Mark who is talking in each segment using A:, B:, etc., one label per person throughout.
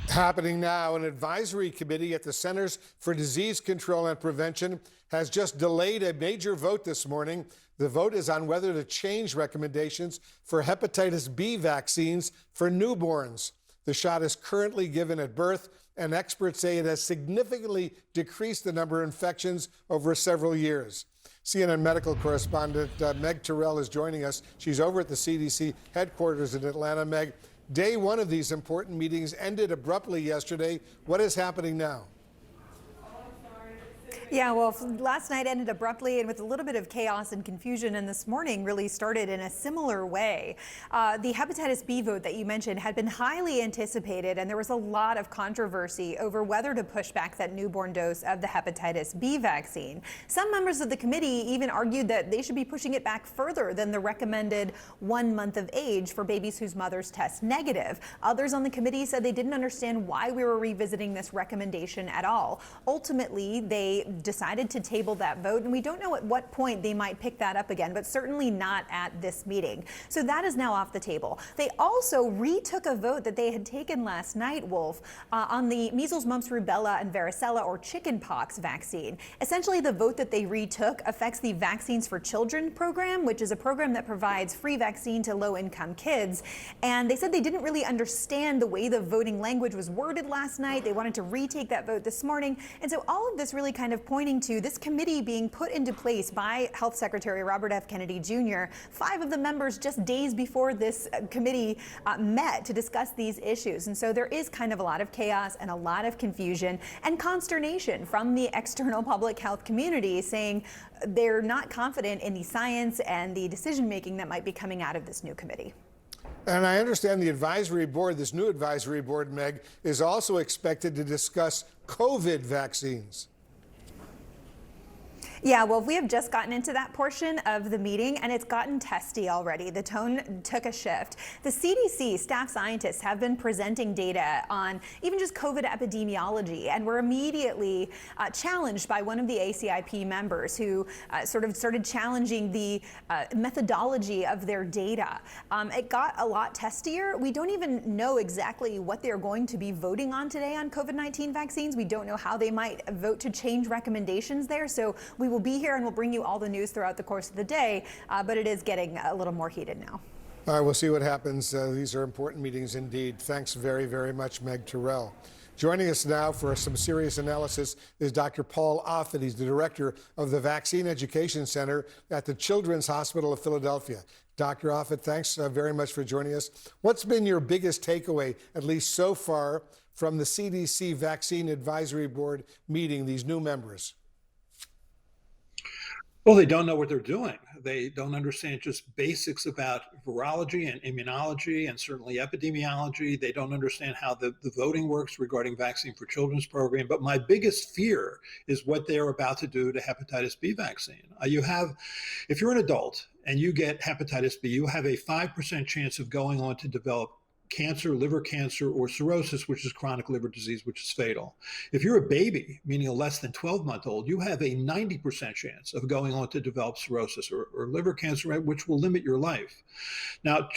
A: Happening now, an advisory committee at the Centers for Disease Control and Prevention has just delayed a major vote this morning. The vote is on whether to change recommendations for hepatitis B vaccines for newborns. The shot is currently given at birth, and experts say it has significantly decreased the number of infections over several years. CNN medical correspondent Meg Terrell is joining us. She's over at the CDC headquarters in Atlanta. Meg, day one of these important meetings ended abruptly yesterday. What is happening now?
B: Yeah, well, last night ended abruptly and with a little bit of chaos and confusion, and this morning really started in a similar way. The hepatitis B vote that you mentioned had been highly anticipated, and there was a lot of controversy over whether to push back that newborn dose of the hepatitis B vaccine. Some members of the committee even argued that they should be pushing it back further than the recommended 1 month of age for babies whose mothers test negative. Others on the committee said they didn't understand why we were revisiting this recommendation at all. Ultimately, they decided to table that vote, and we don't know at what point they might pick that up again, but certainly not at this meeting. So that is now off the table. They also retook a vote that they had taken last night, Wolf, on the measles, mumps, rubella, and varicella or chickenpox vaccine. Essentially, the vote that they retook affects the Vaccines for Children program, which is a program that provides free vaccine to low-income kids. And they said they didn't really understand the way the voting language was worded last night. They wanted to retake that vote this morning. And so all of this really kind of pointing to this committee being put into place by Health Secretary Robert F. Kennedy Jr. 5 of the members just days before this committee met to discuss these issues. And so there is kind of a lot of chaos and a lot of confusion and consternation from the external public health community, saying they're not confident in the science and the decision making that might be coming out of this new committee.
A: And I understand the advisory board, this new advisory board, Meg, is also expected to discuss COVID vaccines.
B: Yeah, well, we have just gotten into that portion of the meeting, and it's gotten testy already. The tone took a shift. The CDC staff scientists have been presenting data on even just COVID epidemiology, and were immediately challenged by one of the ACIP members who sort of started challenging the methodology of their data. It got a lot testier. We don't even know exactly what they're going to be voting on today on COVID-19 vaccines. We don't know how they might vote to change recommendations there. So we will be here and we'll bring you all the news throughout the course of the day, but it is getting a little more heated now.
A: All right, we'll see what happens. These are important meetings indeed. Thanks very, very much, Meg Terrell. Joining us now for some serious analysis is Dr. Paul Offit. He's the director of the Vaccine Education Center at the Children's Hospital of Philadelphia. Dr. Offit, thanks very much for joining us. What's been your biggest takeaway, at least so far, from the CDC Vaccine Advisory Board meeting, these new members?
C: Well, they don't know what they're doing. They don't understand just basics about virology and immunology and certainly epidemiology. They don't understand how the voting works regarding Vaccine for Children's program. But my biggest fear is what they're about to do to hepatitis B vaccine. If you're an adult and you get hepatitis B, you have a 5% chance of going on to develop cancer, liver cancer, or cirrhosis, which is chronic liver disease, which is fatal. If you're a baby, meaning a less than 12-month-old, you have a 90% chance of going on to develop cirrhosis or liver cancer, which will limit your life. Now,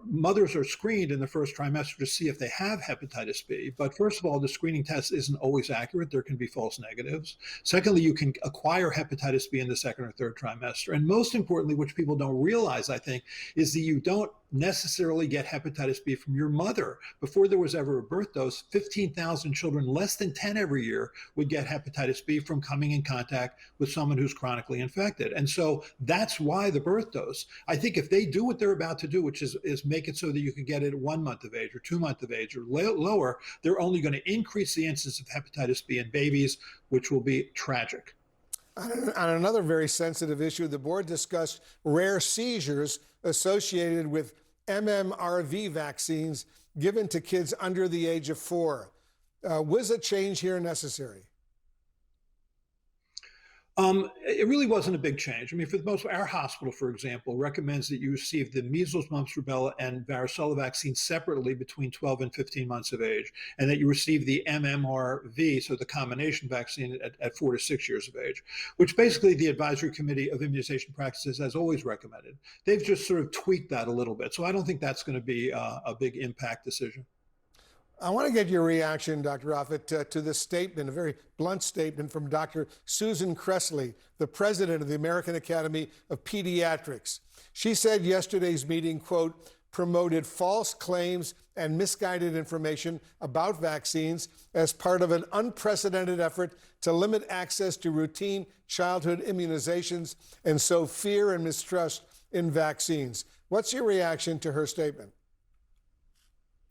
C: mothers are screened in the first trimester to see if they have hepatitis B. But first of all, the screening test isn't always accurate. There can be false negatives. Secondly, you can acquire hepatitis B in the second or third trimester. And most importantly, which people don't realize, I think, is that you don't necessarily get hepatitis B from your mother. Before there was ever a birth dose, 15,000 children, less than 10 every year, would get hepatitis B from coming in contact with someone who's chronically infected. And so that's why the birth dose. I think if they do what they're about to do, which is make it so that you can get it at 1 month of age or 2 months of age or lower, they're only going to increase the incidence of hepatitis B in babies, which will be tragic.
A: On another very sensitive issue, the board discussed rare seizures associated with MMRV vaccines given to kids under the age of 4. Was a change here necessary?
C: It really wasn't a big change. I mean, for the most part, our hospital, for example, recommends that you receive the measles, mumps, rubella, and varicella vaccine separately between 12 and 15 months of age, and that you receive the MMRV, so the combination vaccine, at 4 to 6 years of age, which basically the Advisory Committee of Immunization Practices has always recommended. They've just sort of tweaked that a little bit. So I don't think that's going to be a big impact decision.
A: I want to get your reaction, Dr. Offit, to this statement, a very blunt statement from Dr. Susan Cressley, the president of the American Academy of Pediatrics. She said yesterday's meeting, quote, promoted false claims and misguided information about vaccines as part of an unprecedented effort to limit access to routine childhood immunizations and sow fear and mistrust in vaccines. What's your reaction to her statement?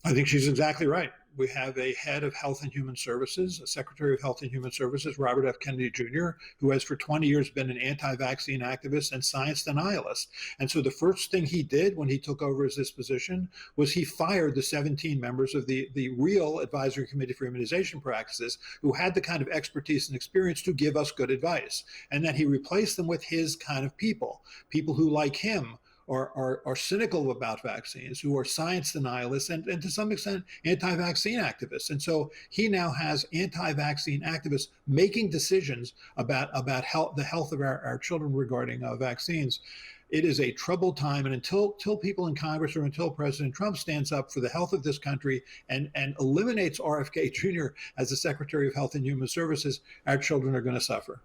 C: I think she's exactly right. We have a head of Health and Human Services, a Secretary of Health and Human Services, Robert F. Kennedy Jr., who has for 20 years been an anti-vaccine activist and science denialist. And so the first thing he did when he took over as this position was he fired the 17 members of the real Advisory Committee for Immunization Practices who had the kind of expertise and experience to give us good advice. And then he replaced them with his kind of people who, like him, are cynical about vaccines, who are science denialists, and to some extent anti-vaccine activists. And so he now has anti-vaccine activists making decisions about the health of our children regarding vaccines. It is a troubled time, and until people in Congress or until President Trump stands up for the health of this country and eliminates RFK Jr. as the Secretary of Health and Human Services, our children are going to suffer.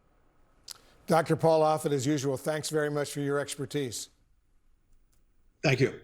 A: Dr. Paul Offit, as usual, thanks very much for your expertise.
C: Thank you.